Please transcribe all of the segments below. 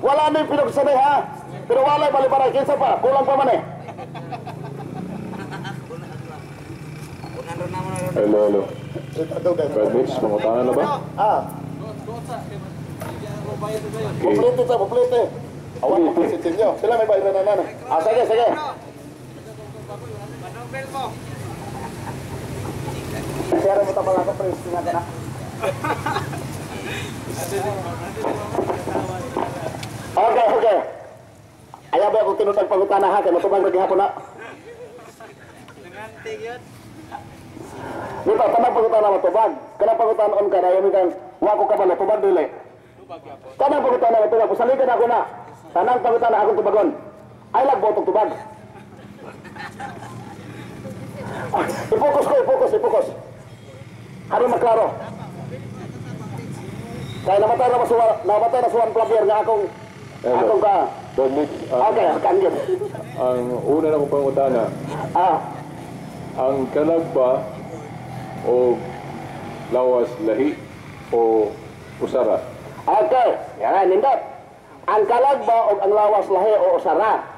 Wala na yung pinagsanay ha. Pero wala yung balibaray. Kinsa pa? Kulang pa man eh. Hello. Brad Mitch, pangutangan na ba? Puplete sa puplete. Awan mo pasitin nyo. Sila may bayaran na nana. Sige, sige. Siyara mo tapang ako, Prince. Tingnan na. Okay. Ayaw ba akong tinutang pangutana ha? Kaya matubang naghihapon na. Dito, tanang pangutana matubag. Kanang pangutana on ka na, yung ikang wako ka ba natubag dili. Tanang pangutana matubag. Pusalikan ako na. Tanang pangutana akong tubagon. Ay lagbotong tubag. Ipokus. Harap maklaro. Kaya namatay na suwan plabier nga akong ka. Brad Mitch, Okay, kanyan. ang una na kong pangutana, ang kalag ba o lawas lahi o usara? Okay, yan, nindot. Ang kalag ba o ang lawas lahi o usara?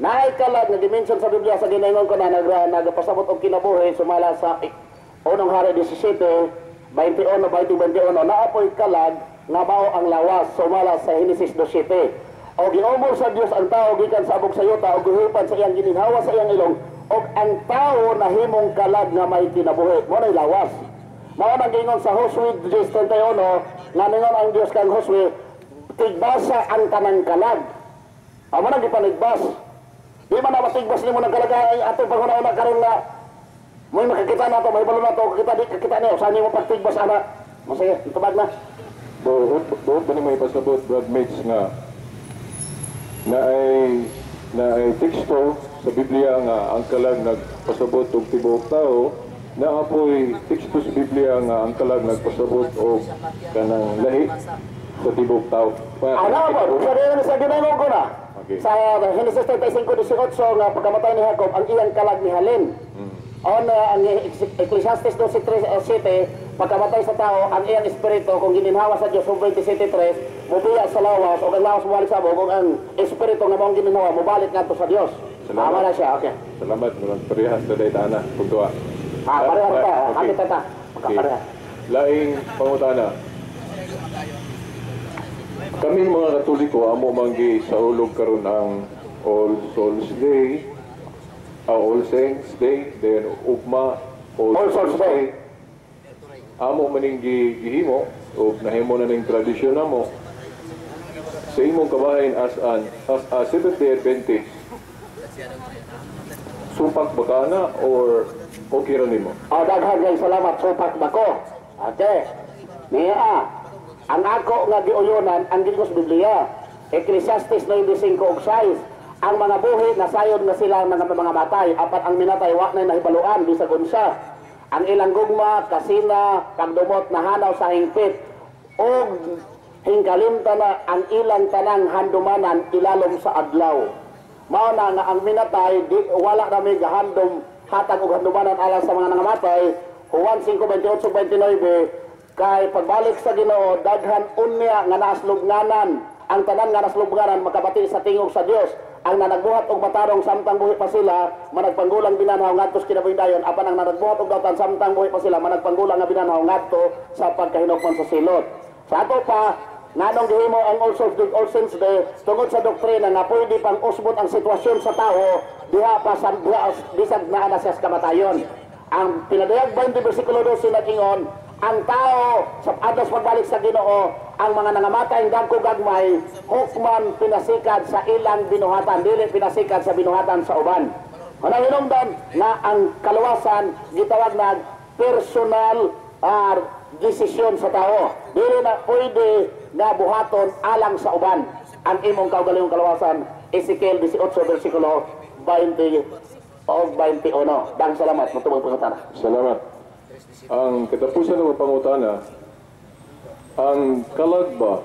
Naay kalag na dimension sa Biblia sa ginaingon ko na nagpasabot og kinabuhi sumala sa unang hari 17, 21, 20, naapoy kalag nga bao ang lawas sumala sa Genesis 2:7. O giumol sa Dios ang tao gikan sa abog sayuta o gihupan sa iyang gininhawa sa iyang ilong o ang tao nahimong kalag nga may kinabuhi mo nay lawas. Mao nang gingon sa Josue 10:31 nga ningon ang Dios kang Josue tigbasa ang tanang kalag. Amo nang gipanigbas. Di man na matigbas nimo ng kalagay atong panghuna-una karon nga may makakita na to, may balo na to, kita niyo saan nimo pagtigbas ana. Masaya, tubag na. Doon ba ni may pasabot, Brad Mitch, nga na ay teksto sa Biblia nga ang kalag nagpasabot og tibuok tao, na apoy teksto sa Biblia nga ang kalag nagpasabot og kanang lahi sa tibuok tao. Ano ba? Sa ginanong ko na. Okay. Sa Genesis 35:18 nga pagkamatay ni Jacob, ang iyang kalag ni Halin. On ang Ecclesiastes 12:7, pagkamatay sa tao, ang iyang espiritu kung gininhawa sa Dios 27:3, mubiya sa lawas o ang lawas mubalik sa abog, ang espiritu nga mong gininhawa mubalik ngadto sa Dios. Tama na siya, okay. Salamat, murag parehas sa daytana, puntua. Parehas pa, hapit ta. Magkaparehas. Laing pangutana. Kami mga Katoliko amo manggi sa ulog karon ang All Souls Day, All Saints Day, then ugma All Souls Day. Amo maning gihimo o nahimo na ning tradisyon namo sa imong kabahin as a Seventh-day Adventist. Supak ba ka na or okay ra nimo? Daghan kay salamat, supak ba ko? Okay. Niya, ang ako nga giuyonan ang ginos Biblia. Ecclesiastes 9:5-6. Ang mga buhi nasayon nga sila mga matay, apat ang minatay wa na nahibaluan bisag unsa. Ang ilang gugma kasina kagdumot nahanaw sa hingpit og hingkalimta na ang ilang tanang handumanan ilalom sa adlaw. Mao na nga ang minatay wala na may gahandom hatag og handumanan alang sa mga nangamatay. Juan 5:28-29 kay pagbalik sa Ginoo daghan unya nga naslubnganan ang tanan nga naslubnganan makabati sa tingog sa Dios. Ang nanagbuhat og matarong samtang buhi pa sila managpanggulang binanhaw ngadto kinabuhidayon apan ang nanagbuhat og dawtan samtang buhi pa sila managpanggulang nga binanhaw ngadto sa pagkahinukman sa silot. Sa ato pa nganong gihimo ang All Souls Day, All Saints Day tungod sa doktrina nga pwede pang usbot ang sitwasyon sa tao diha pa sa bisag naa na siya sa kamatayon. Ang pinadayag 20 bersikulo 12 nag-ingon ang tao sa adas pagbalik sa Ginoo, ang mga nangamatay dagko gagmay, hukman pinasikad sa ilang binuhatan, dili pinasikad sa binuhatan sa uban. Anong hinungdan na ang kaluwasan gitawag na personal desisyon sa tao. Dili na pwede nga buhaton alang sa uban. Ang imong kaugalingong kaluwasan, Ezekiel 18 versikulo 20 o 21. Dang salamat, matubang pangutana. Salamat. Ang katapusan ng pangutana, ang kalag ba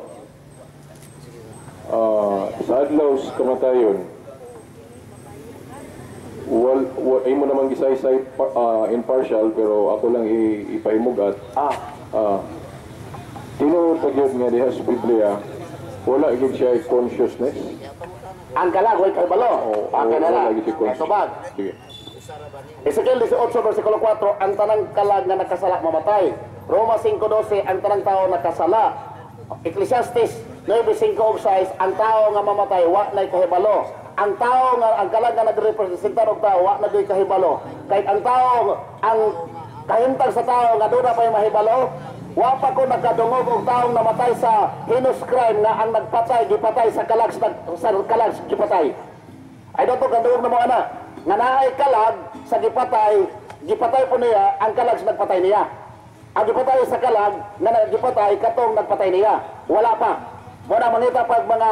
sa adlaw sa kamatayon, ay mo namang gisaysay impartial pero ako lang ipahimugat. Tinuod pagyod nga diha sa Biblia Wala igid siya consciousness. Ang kalag, way kahibalo. Okay na wala lang. igid siya consciousness. Tubag. Sige. Ezekiel 18, versikulo 4, ang tanang kalag na nakasala mamatay. Roma 5:12, ang tanang tao nakasala. Ecclesiastes 9:5 og 6, ang tao nga mamatay wa nay kahibalo. Ang tao nga ang kalag nga nagrepresentar og tao wa na gyud kahibalo. Kay ang tao ang kahimtang sa tao nga doon na pa yung mahibalo, wa pa ko nakadungog og taong namatay sa heinous crime nga ang nagpatay gipatay sa kalag gipatay. Ay daw to kadungog na mo ana. Nga naay kalag sa gipatay po niya ang kalag sa nagpatay niya. Ang gipatay sa kalag nga nagipatay katong nagpatay niya. Wala pa. Muna mangita pag mga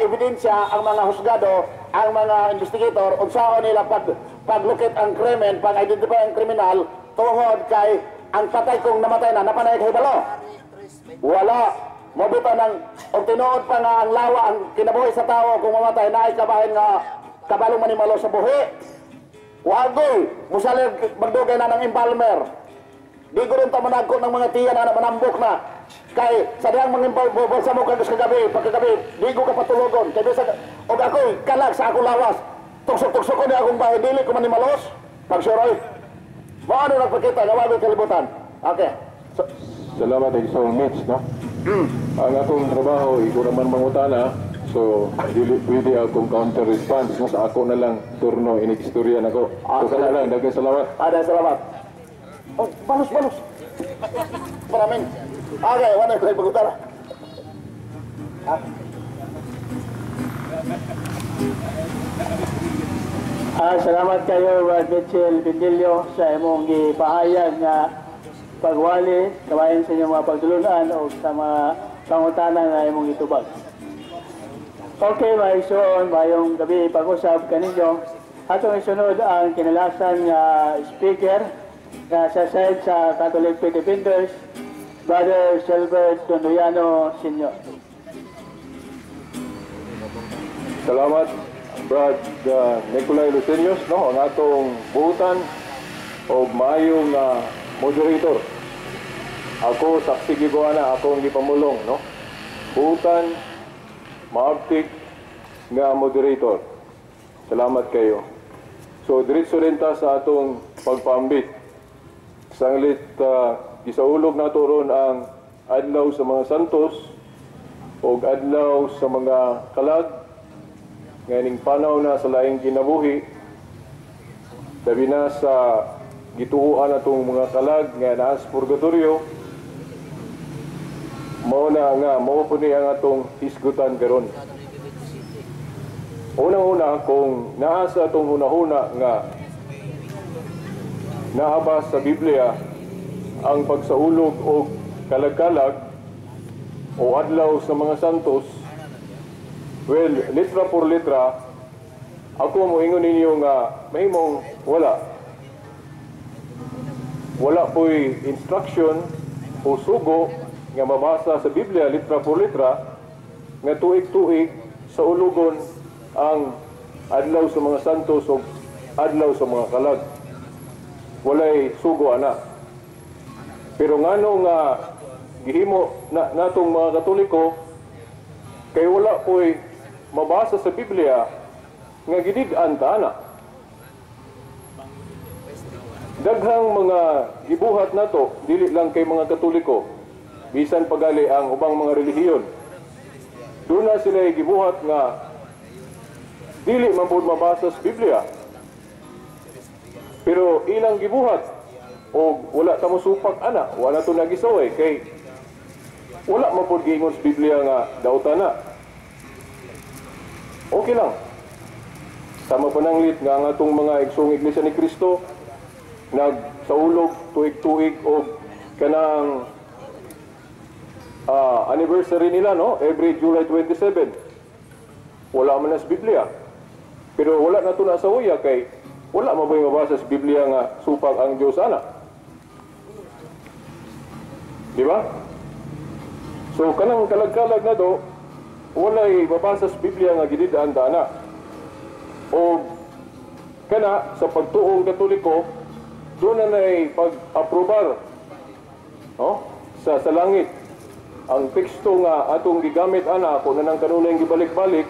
ebidensya ang mga husgado, ang mga investigator unsaon nila paglukit ang krimen, pag-identify ang kriminal tungod kay ang patay kong namatay na napanay kahibalo. Wala. Mabito ng og tinuod pa nga ang lawa ang kinabuhi sa tao kung mamatay na ay kabahin nga kabalong manimalo sa buhi. Wagoy, musalig magdugay na ng embalmer. Di ko rin tamanagko ng mga tiyan na manambok na. Kay sa diyang mga embalmer sa mo kagabi, pagkagabi, di ko kapatulogon. Kaya bisa, og ako'y kalag sa akong lawas. Tuksok-tuksok ko niya akong bahay, dili ko manimalos. Pagsuroy. Maano nagpakita, nawagoy kalibutan. Okay. So, Salamat ay isang Mitch, no? Ang atong trabaho, ikaw naman mangutana, so dili pwede akong counter-response, no? Sa ako na lang turno, inikistorya na ko. So ka na lang, dagang salamat. Salamat. Oh, balos. Maraming. Okay, wala ko ipagutara. Salamat kayo, Brad Mitchell Pindilio, sa imong gipahayag nga pagwali, kabayan sa inyong mga pagtulunan o sa mga pangutanan na imong itubag. Okay, mga igsoon, mayong gabi pag-usap kaninyo. Atong isunod ang kinalasan nga speaker na sa side sa Catholic Faith Defenders, Brother Silbert Dondoyano Sr. Salamat, Brad Nicolay Lucenius, no? Ang atong buutan o mayong moderator. Ako, saksi gibuana, ako ang gipamulong, no? Buutan, maabtik nga moderator. Salamat kayo. So, diretso rin ta sa atong pagpaambit. Sanglit, gisaulog na ron ang adlaw sa mga santos o adlaw sa mga kalag nganing panaw na sa laing kinabuhi. Sabi na sa gituuan atong mga kalag nga naa sa purgatorio, mao po ni ang atong hisgutan karon. Unang-una, kung naa sa atong hunahuna nga naabas sa Biblia ang pagsaulog o kalag-kalag o adlaw sa mga santos, well, litra por litra, ako moingon ninyo nga mahimong wala po'y instruction o sugo nga mabasa sa Biblia litra por litra nga tuig-tuig sa ulugon ang adlaw sa mga santos o adlaw sa mga kalag. Walay sugo ana. Pero ngano nga gihimo natong mga Katoliko kay wala po'y mabasa sa Biblia nga gidid-an ta ana. Daghang mga gibuhat nato dili lang kay mga Katoliko, bisan pagali ang ubang mga relihiyon. Doon na sila gibuhat nga dili man pud mabasa sa Biblia. Pero ilang gibuhat o wala ta mosupak ana, wala to nagisaway kay wala man pud giingon sa Biblia nga dautan na. Okay lang. Sama pananglit nga ang atong mga igsong Iglesia ni Cristo nagsaulog tuig-tuig og kanang anniversary nila, no? Every July 27. Wala man na sa Biblia. Pero wala na ito na sa uya kay wala maboy mabasa sa Biblia nga supag ang Diyos ana. Di ba? So kanang kalag-kalag na do, walay mabasa sa Biblia nga gididaan ana. O kana sa pagtuong Katoliko, doon na na'y pag-aprobar, no? sa langit ang teksto nga atong gigamit ana kung nanang kanunay gibalik-balik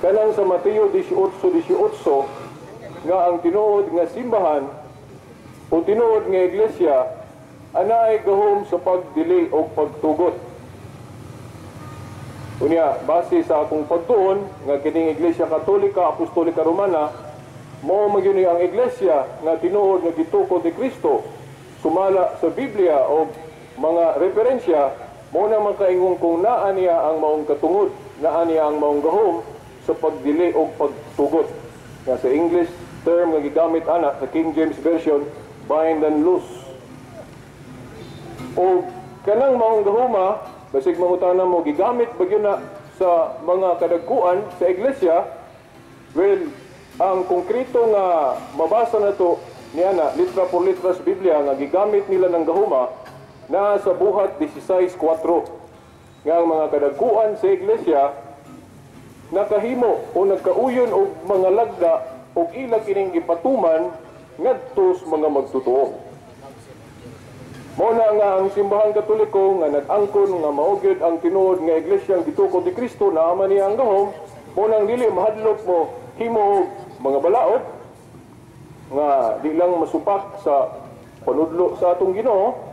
kanang sa Mateo 18:18 nga ang tinuod nga simbahan o tinuod nga iglesia ana ay gahom sa pagdili o pagtugot. Unya, base sa akong pagtuon nga kining Iglesia Katolika Apostolika Romana mao magyuni ang iglesia nga tinuod nga gitukod ni Kristo sumala sa Biblia o mga referensya mo na makaingon kung naa niya ang maong katungod, naa niya ang maong gahom sa pagdili o pagtugot. Nga sa English term nga gigamit ana sa King James Version, bind and loose. O kanang maong gahoma, basig mangutana mo, gigamit bagyo na sa mga kadagkuan sa iglesia, well, ang konkreto nga mabasa na to niya na, litra por litra sa Biblia, nga gigamit nila ng gahuma na sa buhat 16:4 nga ang mga kadagkuan sa iglesia nakahimo o nagkauyon o mga lagda o ilang kining gipatuman ngadto sa mga magtutuo. Mao na nga ang simbahang Katoliko nga nag-angkon nga maugid ang tinuod nga iglesia ang gitukod ni Kristo na ama niya ang gahom, mo nang dili mahadlok mo himo mga balaod nga di lang masupak sa panudlo sa atong Ginoo,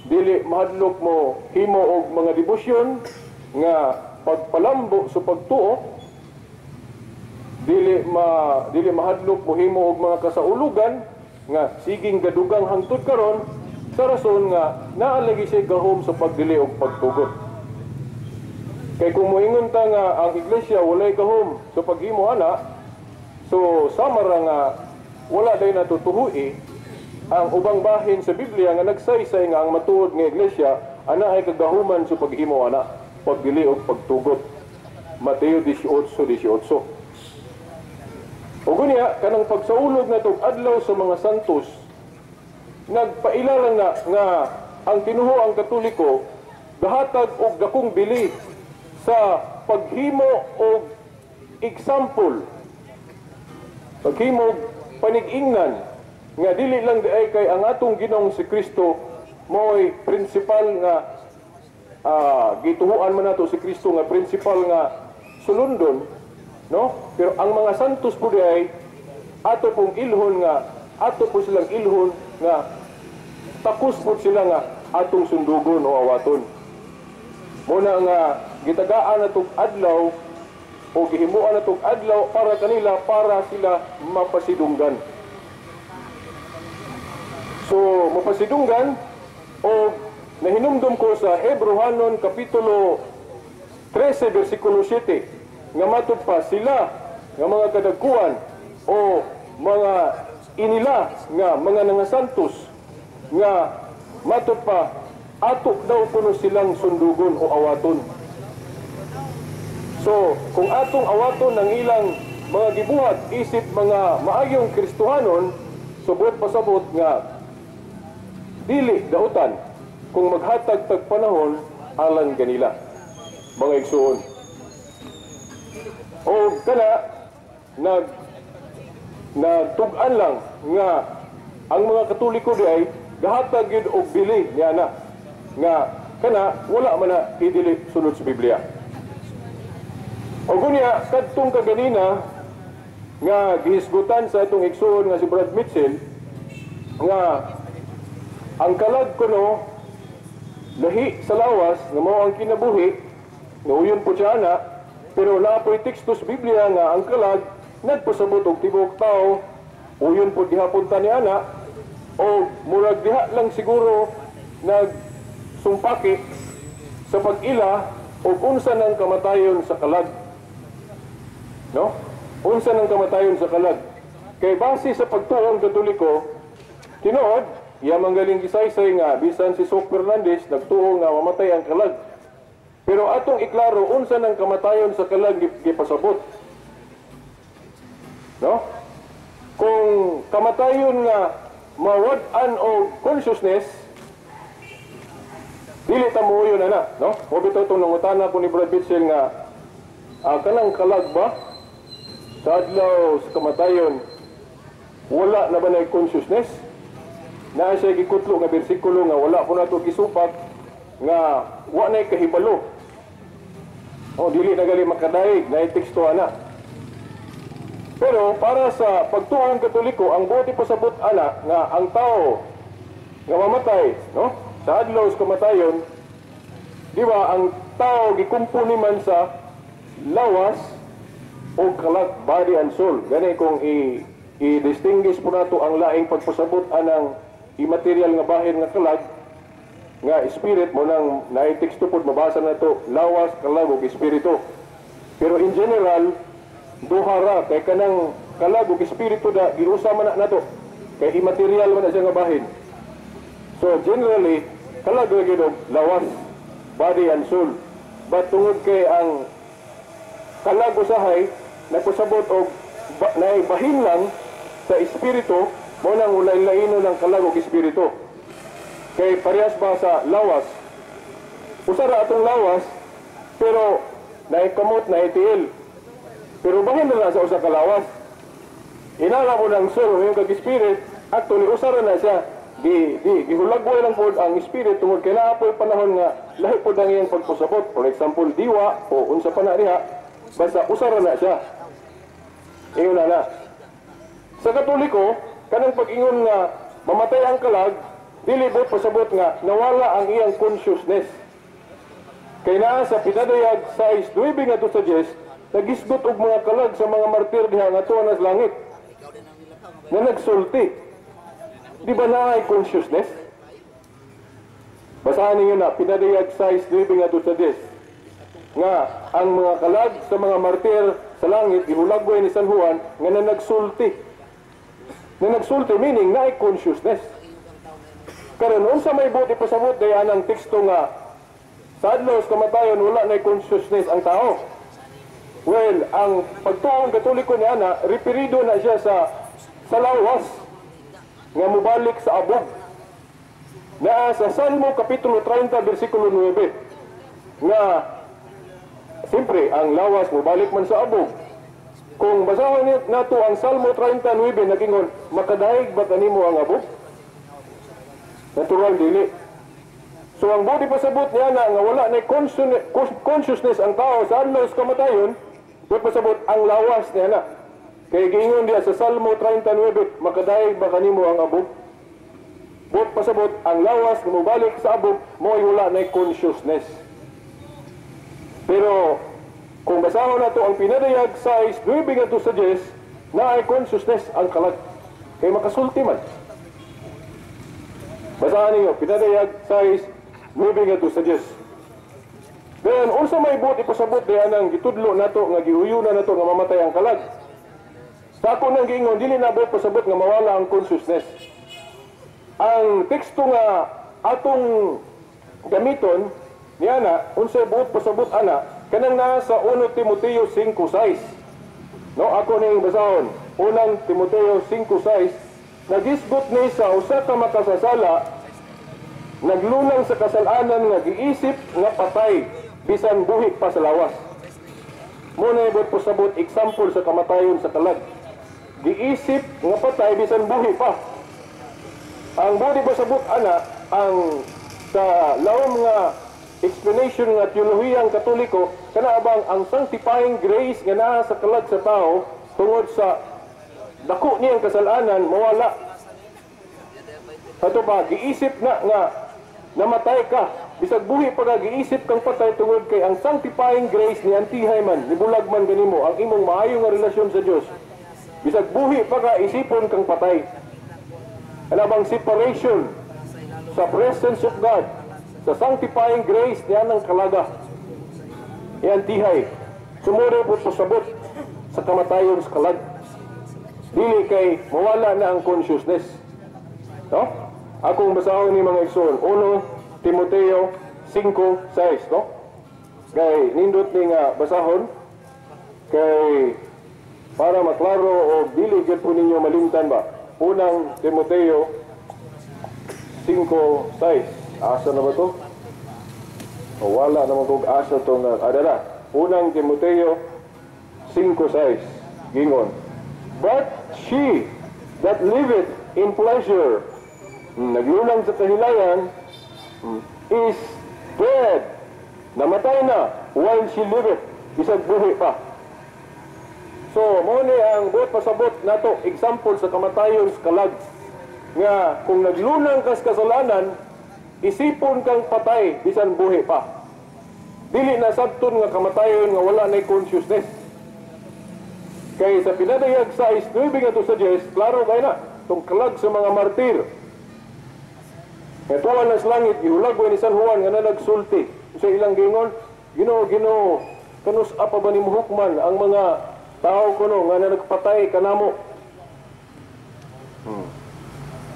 dili mahadlok mo himo og mga debosyon nga pagpalambo sa pagtuo, dili mahadlok mo himo og mga kasaulugan nga siging gadugang hangtod karon sa rason nga naalagi siya gahom sa pagdili og pagtugot. Kay kung moingon ta nga ang iglesia walay gahom sa paghimo ana, so samara nga wala day natutuhui ang ubang bahin sa Biblia nga nagsaysay nga ang matuod nga iglesia ana ay kagahuman sa paghimo ana, pagdili og pagtugot. Mateo 18:18. O gunya kanang pagsaulog natong adlaw sa mga santos, nagpailala na nga ang tinuho ang Katoliko gahatag og dakong bili sa paghimo og example, paghimo og panig-ingnan nga dili lang diay kay ang atong Ginoong si Kristo mo'y principal nga gituhuan man nato si Kristo nga principal nga sulundon, no? Pero ang mga santos po diay ato pong ilhon nga ato po silang ilhon nga takos po sila nga atong sundugon o awaton. Muna nga gitagaan natong adlaw o gihimuan natong adlaw para kanila, para sila mapasidunggan. So mapasidunggan o nahinumdum ko sa Hebrehanon Kapitulo 13 versikulo 7 nga matud pa sila nga mga kadagkuan o mga inila nga mga nangasantos nga matud pa ato daw kuno silang sundugon o awaton. So kung atong awaton ng ilang mga gibuhat isip mga maayong Kristohanon, subot pasabot nga dili dautan kung maghatag tag panahon alang ganila mga igsoon. O kana nagtugan lang nga ang mga Katoliko di ay gahatag yun og bili niya na nga kana wala man na idili sunod sa Biblia. O gunya kadtong kaganina nga gihisgutan sa itong igsoon nga si Brad Mitchell nga ang kalag kuno lahi sa lawas nga mao ang kinabuhi nga uyon po siya na, pero napoy teksto sa Biblia nga ang kalag nagpasabot og tibok tao uyon po gihapon ta ni ana o murag diha lang siguro nagsumpaki sa pag-ila o unsa nang kamatayon sa kalag, no? Unsa nang kamatayon sa kalag kay base sa pagtuong Katoliko tinuod iya manggaling gisaysay nga bisan si Sok Fernandez nagtuo nga mamatay ang kalag, pero atong iklaro unsa nang kamatayon sa kalag gipasabot, no? Kung kamatayon nga mawad-an o consciousness dili ta mo yun ana, no? O bitaw itong nangutana ko ni Brad Mitchell nga kanang kalag ba sa adlaw sa kamatayon wala na ba na consciousness? Na siya gikutlo nga bersikulo nga wala po nato gisupak nga wa na'y kahibalo. O dili na gali makadaig na teksto ana. Pero para sa pagtuong Katoliko, ang buti pasabot ana nga ang tao nga mamatay, no? Sa adlaw sa kamatayon, di ba ang tao gikumpuni man sa lawas o kalag, body and soul. Gani kung i-distinguish po nato ang laing pagpasabot anang immaterial nga bahin nga kalag nga spirit mo nang naiteksto po mabasa na to lawas, kalag o espiritu. Pero in general, duhara kay kanang kalag ug espiritu da giusa man na nato kay immaterial man na siya nga bahin. So generally kalag gyud og lawas, body and soul. But tungod kay ang kalag usahay nagpasabot og naibahin lang sa espiritu, mo nang ulay-layino ng kalag ug espiritu. Kay parehas ba sa lawas, usara atong lawas pero naikamot na itiil. Pero bahin na sa usa ka lawas. Inala mo ng soul, yung kag-spirit, actually, usara na siya. Gihulagboy lang po ang spirit tungod kay naapoy panahon nga lahi po ang iyang pagpusabot. For example, diwa o unsa pa na diha, basta usara na siya. Ingon na. Sa Katoliko, kanang pag-ingon nga mamatay ang kalag, dilibot pasabot nga nawala ang iyang consciousness. Kay naa sa pinadayag size 9 nga to suggest, nagisgot og mga kalag sa mga martir diha nga tuwa na sa langit na nagsulti. Di ba na ay consciousness? Basahan ninyo na pinadayag size 9 nga to suggest nga ang mga kalag sa mga martir sa langit gihulagway ni San Juan nga na nagsulti. Na nagsulti meaning na ay consciousness. Karon unsa may buti pasabot dayan ang teksto nga sa adlaw sa kamatayon wala na consciousness ang tao. Well, ang pagtuong Katoliko ni ana, referido na siya sa lawas nga mubalik sa abog. Na sa Salmo Kapitulo 30, versikulo 9, nga siyempre, ang lawas mubalik man sa abog. Kung basahon nato ang Salmo 39, nagingon, makadaig ba kanimo ang abog? Natural dili. So ang buti pasabot niya na nga wala na consciousness ang tao sa adlaw sa kamatayon, buti pasabot ang lawas niya na. Kaya giingon diya sa Salmo 39, makadaig ba kanimo ang abog? Buti pasabot ang lawas nga mobalik sa abog, mo'y wala na consciousness. Pero kung basahon nato ang pinadayag size 9 nga to suggest na ay consciousness ang kalag. Kaya makasulti man. Basahan ninyo, pinadayag size 9 nga to suggest. Then, unsa may buti pasabot diyan ang gitudlo nato nga giuyuna nato nga mamatay ang kalag. Sa ako nang giingon, dili na buti pasabot nga mawala ang consciousness. Ang teksto nga atong gamiton niya na, unsay buot pasabot ana, kanang naa sa 1 Timoteo 5:6. No, ako ning basahon. 1 Timoteo 5:6, nagisgot ni sa usa ka makasasala, naglunang sa kasalanan nga giisip nga patay bisan buhi pa sa lawas. Muna ibot pasabot example sa kamatayon sa kalag. Giisip nga patay bisan buhi pa. Ang buti pasabot ana ang sa lawom nga explanation nga teolohiyang Katoliko kana abang ang sanctifying grace nga naa sa kalag sa tao tungod sa dako niyang kasalanan mawala. Ato ba giisip na nga namatay ka bisag buhi pa ka giisip kang patay tungod kay ang sanctifying grace ni antihay man nibulag man ganimo ang imong maayo nga relasyon sa Dios. Bisag buhi pa ka isipon kang patay. Ano bang separation sa presence of God, sa sanctifying grace niya ng kalaga. Yan tihay. Sumuri po pasabot sa kamatayon sa kalag. Dili kay mawala na ang consciousness. No? Akong basahon ni mga igsoon. 1 Timoteo 5:6, no? Kay nindot ni nga basahon kay para maklaro o dili gid po ninyo malimtan ba. 1 Timoteo 5:6. Asa na ba to? O wala naman kong asa to nga. Adala. 1 Timoteo 5:6. Gingon. But she that liveth in pleasure, naglulang sa kahilayan, is dead, namatay na, while she liveth, bisag buhi pa. So, mo ni ang buot pasabot nato example sa kamatayon sa kalag nga kung naglunang kas kasalanan, isipon kang patay bisan buhi pa. Dili na sabton nga kamatayon nga wala na consciousness. Kay sa pinadayag sa 9 nga to sa 10, klaro kay na tong kalag sa mga martir. Tuwan na sa langit, ihulag ni San Juan nga na nagsulti sa ilang gingon, Ginoo, kanus apa ba ni muhukman ang mga tao kuno nga na nagpatay kanamo.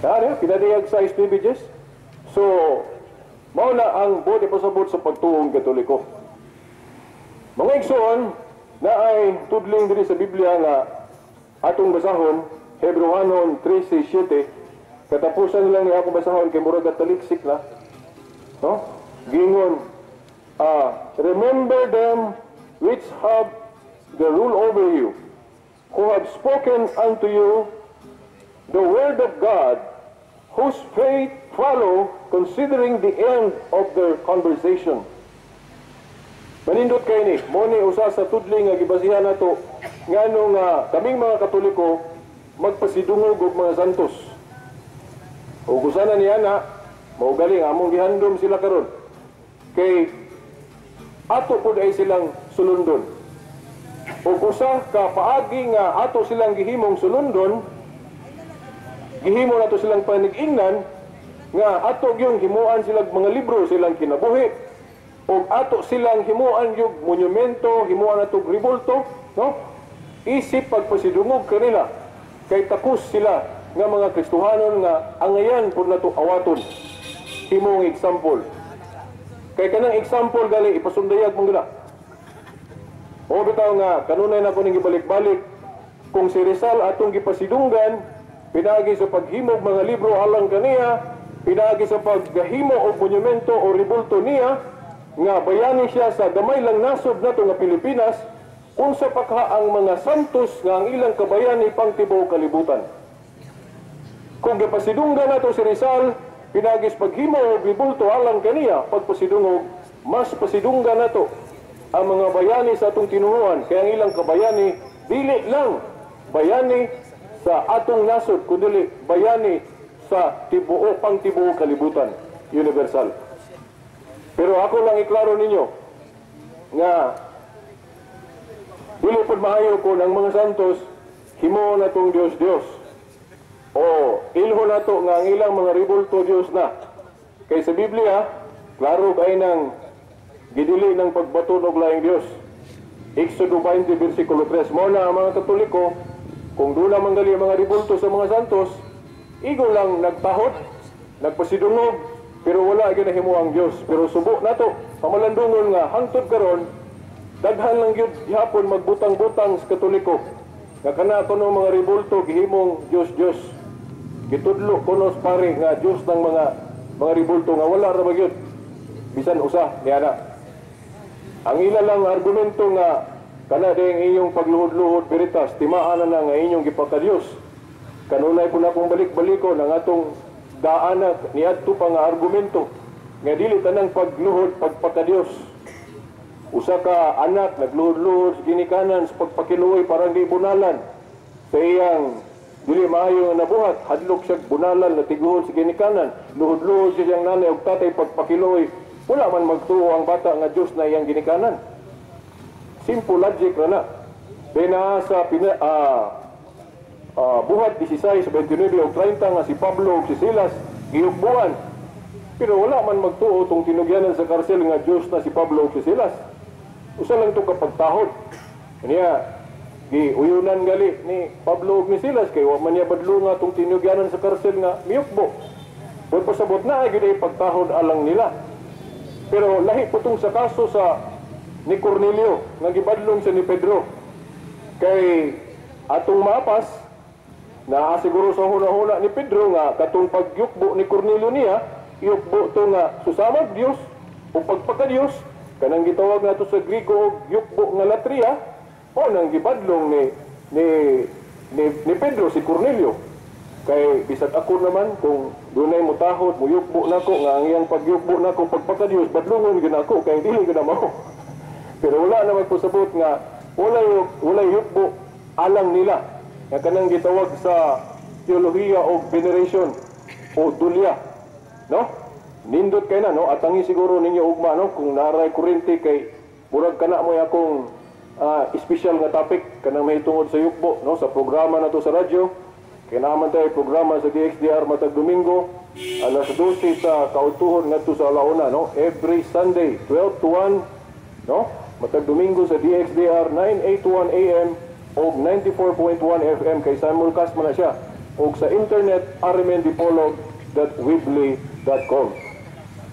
Kaya pinadayag sa 9 Diyos. So, mao na ang buti pasabot sa pagtuong Katoliko. Mga igsoon na ay tudling diri sa Biblia nga atong basahon, Hebrewanon 13:7. Katapusan lang niya akong basahon kay murag taliksik na. No? Gingon, remember them which have the rule over you, who have spoken unto you the word of God, whose faith follow, considering the end of their conversation. Manindot kayo ni, mo ni usa sa tudling nga gibasihan nato ngano nga kaming mga Katoliko magpasidungog og mga santos. O kusana niya na, maugaling, among gihandom sila karon. Kay, ato po ay silang sulundon. O kusa ka paagi nga ato silang gihimong sulundon, gihimo na to silang panig-ingnan, nga ato yung himuan silang mga libro silang kinabuhi, o ato silang himuan yung monumento, himuan na to ribulto, no? Isip pagpasidungog kanila, kay takus sila, nga mga Kristohanon nga angayan po na ito awaton himong example. Kay kanang example gali ipasundayag mong gina. O bitaw nga kanunay na ko ning gibalik-balik kung si Rizal atong gipasidunggan pinagi sa paghimog mga libro alang kaniya, pinagi sa paghimo og monumento o ribulto niya nga bayani siya sa gamay lang nasod nato nga Pilipinas unsa pa ka ang mga santos nga ang ilang kabayani pang tibuok kalibutan. Kung gipasidunggan nato si Rizal, pinagis paghimo og ribulto alang kaniya, pagpasidungog, mas pasidunggan nato ang mga bayani sa atong tinuruan, kaya ang ilang kabayani, dili lang bayani sa atong nasod, kundi bayani sa tibuo, pang tibuo kalibutan, universal. Pero ako lang iklaro ninyo, nga, dili pod maayo ko ng mga santos, himo na tong Diyos. O ilho na to nga ang ilang mga ribulto Diyos na. Kay sa Biblia, klaro ay nang gidili ng pagbaton og laing Diyos. Exodo 20 versikulo 3. Mo na ang mga Katoliko, kung doon na manggali ang mga ribulto sa mga santos, igo lang nagtahod, nagpasidungog, pero wala ginahimo ang Diyos. Pero subo na to, pamalandungon nga hangtod karon, daghan lang yun gihapon magbutang-butang sa Katoliko. Nga kana kuno mga ribulto gihimong Diyos. Gitudlo kunos pare nga Diyos ng mga ribulto nga wala ra magyud bisan usa niya na. Ang ila lang argumento nga kana ding inyong pagluhod-luhod veritas timaan na nga inyong gipakadiyos. Kanunay ko na kong balik-balikon ang atong daanan niadto pa nga argumento nga dili tanang pagluhod pagpakadiyos. Usa ka anak nagluhod-luhod sa ginikanan sa pagpakiluoy parang di bunalan sa iyang dili maayo nga nabuhat, hadlok siya bunalan na tiguhon sa ginikanan, luhod-luhod siya siyang nanay og tatay pagpakiloy, wala man magtuo ang bata nga Diyos na iyang ginikanan. Simple logic na. Dina sa buhat 16, 29 o 30 nga si Pablo o si Silas, gihugbuan. Pero wala man magtuo tong tinugyanan sa karsel nga Diyos na si Pablo o si Silas. Usa lang ito kapagtahod. Kaniya, uyunan gali ni Pablo ug ni Silas kay wa man niya badlo nga tong tinugyanan sa karsel nga miyukbo. Pud pasabot na ay gid pagtahod alang nila. Pero lahi po tong sa kaso sa ni Cornelio nga gibadlong sa ni Pedro. Kay atong mapas na siguro sa huna-huna ni Pedro nga katong pagyukbo ni Cornelio niya, yukbo to nga susamag Dios o pagpakadiyos kanang gitawag nato sa Griego og yukbo nga latria. O nang gibadlong ni Pedro si Cornelio. Kay bisag ako naman kung dunay mo tahod, muyukbo na ko, nga ang iyang pagyukbo na ko, pagpakadiyos, badlungon gina ako, kay dili gina mo. Pero wala naman po sabot nga, wala yukbo, alang nila. Nga kanang gitawag sa teolohiya o veneration o dulya. No? Nindot kay na, no? At tangi siguro ninyo ugma, no? Kung naray kurente kay murag kana mo akong special nga topic kanang may tungod sa yukbo, no? Sa programa na to sa radyo. Kaya naman tayo programa sa DXDR matag Domingo, alas 12 sa kautuhon nga to sa alauna, no? Every Sunday, 12 to 1, no? Matag Domingo sa DXDR 981 AM o 94.1 FM kay simulcast man na siya. O sa internet, rmndipolog.weebly.com.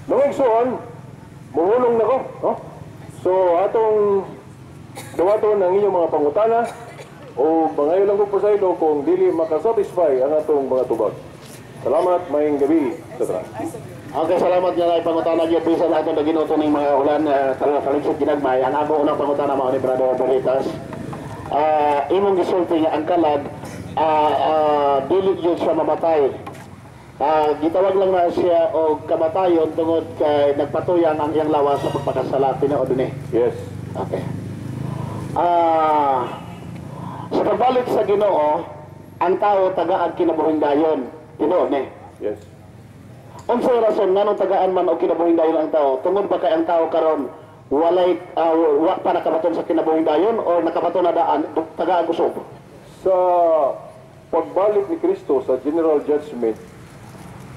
Nangigsoon, muhulong na ko, no? So, atong dawaton ang inyong mga pangutana, o bangayon lang ko po sa ilo kung dili makasatisfy ang atong mga tubag. Salamat, maying gabi sa trans. Okay, salamat nga na pangutana gyud bisan ato na ginuto ning mga ulan sa kaligsod ginagmay. Ang ako unang pangutana mao ni Brother Bonitas. Imong gisulti nga ang kalag dili gyud siya mamatay. Gitawag lang na siya o kamatayon tungod kay nagpatuyang ang iyang lawas sa pagpakasala tinuod dinhi. Yes. Okay. Sa pagbalik sa Ginoo, ang tao tagaan kinabuhing dayon. Tinuod ni. Yes. Unsay rason nganong tagaan man o kinabuhing dayon ang tao? Tungod ba kay ang tao karon walay wa pa nakabaton sa kinabuhing dayon o nakabaton na daan tagaan kusog? Sa pagbalik ni Kristo sa general judgment,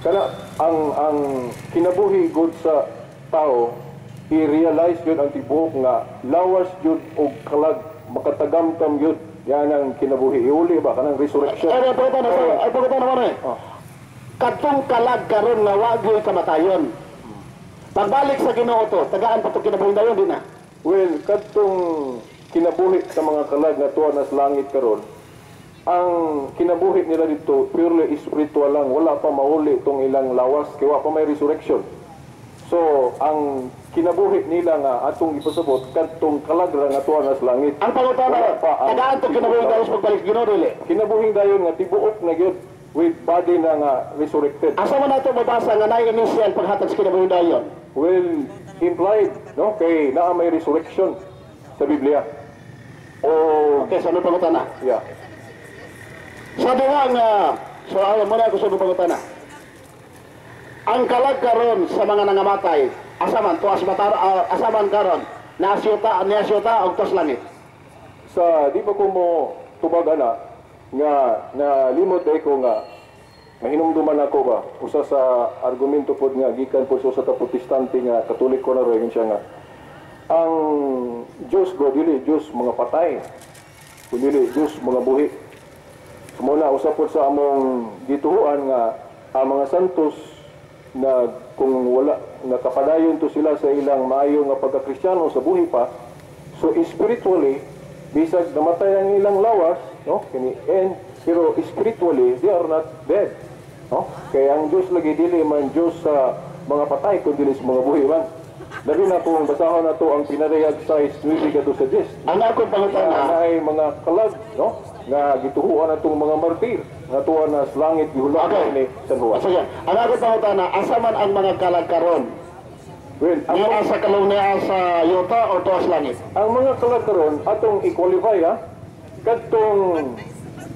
kana ang kinabuhi gud sa tao, i-realize yun ang tibuok nga lawas yun o kalag makatagamtam yun. Yan ang kinabuhi. Iuli ba? Kanang resurrection. Ay, pagkata naman eh. Katong kalag karon nga wagyoy kamatayon. Pagbalik sa Ginoo to, tagaan pa to kinabuhing dayon din na. Well, katong kinabuhi sa mga kalag na tuwa na sa langit karon, ang kinabuhi nila dito purely spiritual lang. Wala pa mahuli itong ilang lawas. Kaya pa may resurrection. So, ang kinabuhi nila nga atong ipasabot kadtong kalagra nga tuwa na sa langit. Ang pangutana, tagaan to kinabuhing dayon sa pagbalik sa Ginoo dili. Kinabuhing dayon nga tibuok na gyud with body na nga resurrected. Asa man nato mabasa nga nay initial paghatag sa kinabuhing dayon? Well, implied, no? Kay naa may resurrection sa Biblia. Okay, so ano pangutana? Yeah. Sa duha nga, so ayaw mo na ako sa pangutana. Ang kalag karon sa mga nangamatay, asaman tuas asaman karon nasyuta og tuas langit. Sa di ba ko mo tubag ana nga nalimot ko nga mahinumduman ako ba usa sa argumento pod nga gikan po sa protestante nga katoliko na rin siya nga ang Diyos go dili Diyos mga patay kundi Diyos mga buhi. Muna usap po sa among gituhuan nga ang mga santos na kung wala nakapadayon to sila sa ilang maayo nga pagka-Kristiyano sa buhi pa, so spiritually bisag namatay ang ilang lawas, no? Pero spiritually they are not dead, no? Kaya ang Diyos lagi dili man Diyos sa mga patay kundi sa mga buhi man. Labi na kung basahon na to ang pinarehag sa 9 to sa 10. Ang akong pangutana ay mga kalag, no? Nga gituhuan natong mga martir nga tuwa na sa langit gihulagan ni San Juan. Sige, ang akong pangutana, asa man ang mga kalag karon? Well, Niya sa kalong niya sa yuta o tuas langit? ang mga kalag karon atong i-qualify ha. Kadtong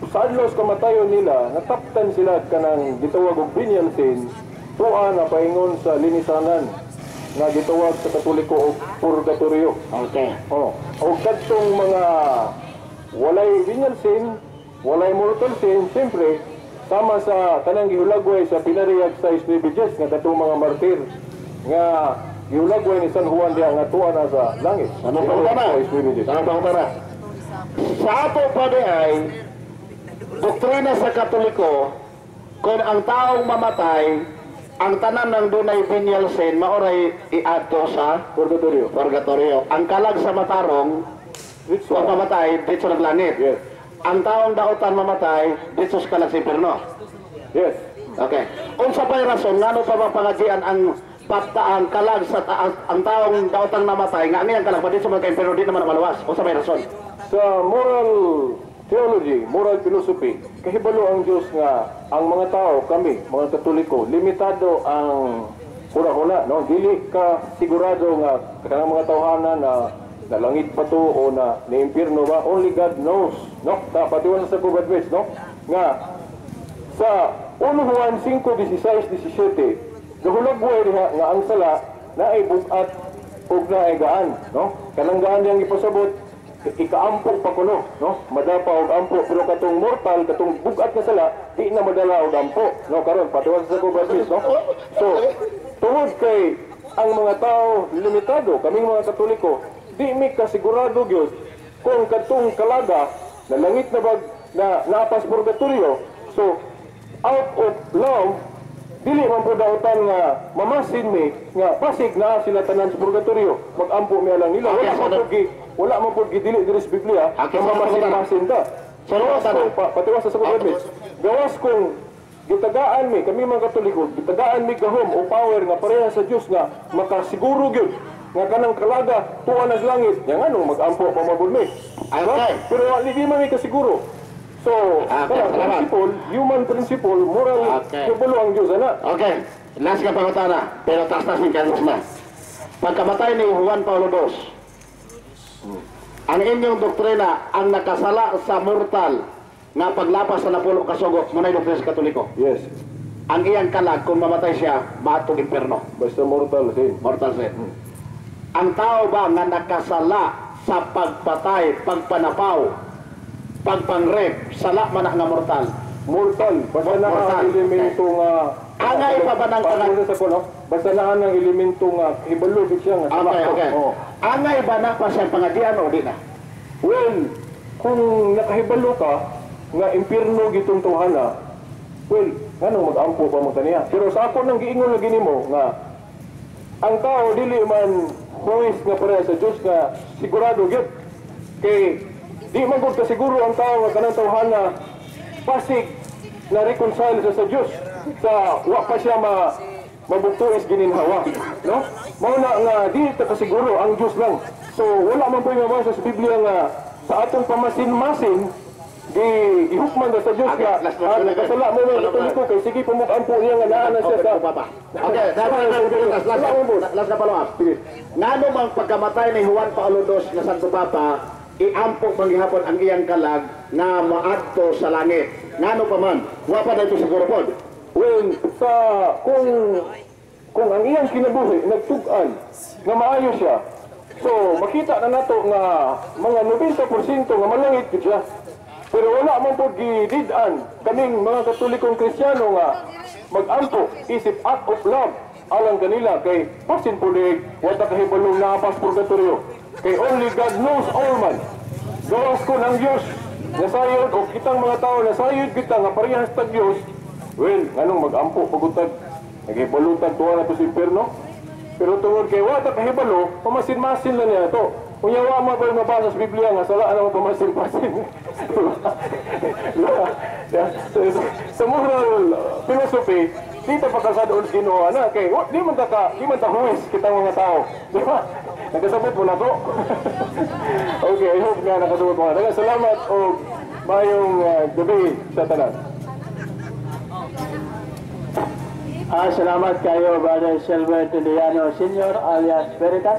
sa adlaw sa kamatayon nila, nataptan sila kanang gitawag og venial sin, tuwa na paingon sa linisanan nga gitawag sa Katoliko og purgatorio. Okay. O kadtong mga walay venial sin, walay mortal sin, siyempre, sama sa kanang gihulagway sa pinariyag sa Isnibijes nga datong mga martir nga gihulagway ni San Juan diha nga tuwa na sa langit. Ano pangutana? Ano pangutana? Sa ato pa di ay doktrina sa Katoliko kung ang taong mamatay ang tanan ng dunay venial sin maoray iadto sa purgatorio. Ang kalag sa matarong kung mamatay, dito sa naglangit. Yes. Ang taong daotan mamatay, dito sa kalag sa impierno. Yes. Okay. Unsa pa'y rason, ngano pa mapangagian ang ang kalag sa ang taong daotang namatay, nga niyang kalag, dito sa mga impierno, di naman malawas. Unsa pa'y rason? Sa moral theology, moral philosophy, kahibalo ang Diyos nga ang mga tao, kami, mga Katoliko, limitado ang huna-huna, no? Dili ka sigurado nga kanang mga tawhana na langit pa to o na impyerno ba? Only God knows, no? Patiwan sa Kubadwes, no? Nga sa 1 Juan 5:16-17, gahulagway diha nga ang sala na ay bugat ug na ay gaan, no? Kanang gaan yang ipasabot ikaampo pa kuno, no? Madapa og ampo, pero katong mortal, katong bugat na sala, di na madala og ampo, no? Karon patiwas sa Kubadwes, no? So tungod kay ang mga tao limitado, kaming mga Katoliko, di mi kasigurado gyud kung katong kalaga na langit na bag na napas purgatorio. So out of love, dili man po dautan nga mamasin mi nga pasig na sila tanan sa purgatorio, magampo mi lang nila. Wala man po gidili diri sa Biblia nga mamasin-masin ta. So patiwas sa Kubadwes, gawas kung gitagaan mi, kami mga Katoliko, gitagaan mi gahom o power nga pareha sa Dios nga makasiguro gyud nga kanang kalaga tuwa nas langit, yang ano magampo pa mabulmi. Okay. Pero di man mi kasiguro. So, principle, human principle, moral, kabalo ang Diyos, ana. Okay, last ka pangutana, pero taas-taas yung kanos na. Pagkamatay ni Juan Paulo II, ang inyong doktrina, ang nakasala sa mortal na paglapas sa napulo kasugot, muna yung doktrina sa Katoliko. Yes. Ang iyang kalag, kung mamatay siya, maatog impyerno. Basta mortal sin. Mortal sin. Ang tao ba nga nakasala sa pagpatay, pagpanapaw, pagpangrep, sala man nga mortal? Mortal. Basta na ang elemento nga... Angay pa ba ng kalag? Basta na ang elemento nga hibalo siya nga sala. Okay. Angay ba na pa siyang pangadian o di na? Well, kung nakahibalo ka nga impyerno gitong tuhana, well, nganong mag-ampo pa mo taniya. Pero sa ako nang giingon lagi nimo nga ang tao dili man huwis nga pareha sa Diyos nga sigurado gyud kay di man gud kasiguro ang tao nga kanang tawhana pasig na reconcile sa Diyos sa wa pa siya mabugtuis gininhawa, no? Mao na nga di ta kasiguro ang Diyos lang. So wala man po mabasa sa Biblia nga sa atong pamasin-masin ihukman sa Diyos nga nakasala mo mga Katoliko kay sige pumukampo niya nga naa na siya sa Papa. Okay, last na follow up. Ngano mang pagkamatay ni Juan Paulo II nga Santo Papa, iampok manggihapon ang iyang kalag na maadto sa langit. Ngano pa man, wa pa dito siguro pod. Well, kung ang iyang kinabuhi nagtug-an nga maayo siya, so makita na nato nga mga 90% nga malangit gid siya. Pero wala man po gidid-an kaming mga Katolikong Kristiyano nga mag-ampo isip act of love alang kanila kay pasin pulig wala kahibalong napas purgatorio kay only God knows all man. Gawas ko ng Diyos nasayod o kitang mga tao nasayod kita nga parehas tag Diyos. Well, nganong mag-ampo pagutag nagibalutan tuwa na to sa impyerno. Pero tungod kay wala kahibalo pamasin-masin lang niya to. Kunya wa mo ba mabasa sa Biblia nga sala na pamasin-masin. Sa moral philosophy, dito pagkasado ulit Ginoo na kay di man ta huwis kitang mga tao. Di ba? Nagkasabot mo na to. Okay, I hope nga nakasabot mo na. Salamat o mayong gabi sa tanan. Salamat kayo, Brother Silver Tiliano Sr. alias Veritas,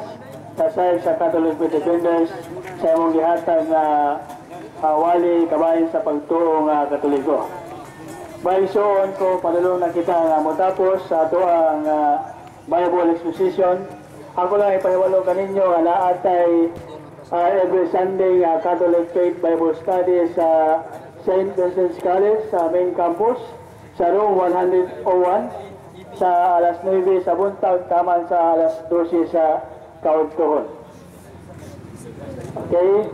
kasay sa Catholic Independence sa imong gihatag na wali kabayan sa pagtuong Katoliko. Baysoon ko, padulong na kita nga motapos sa ato ang Bible Exposition. Ako lang ipahiwalo kaninyo nga naatay every Sunday Catholic Faith Bible Study sa St. Vincent's College sa main campus sa room 101 sa alas 9 sa buntag taman sa alas 12 sa kaugtuhon. Okay?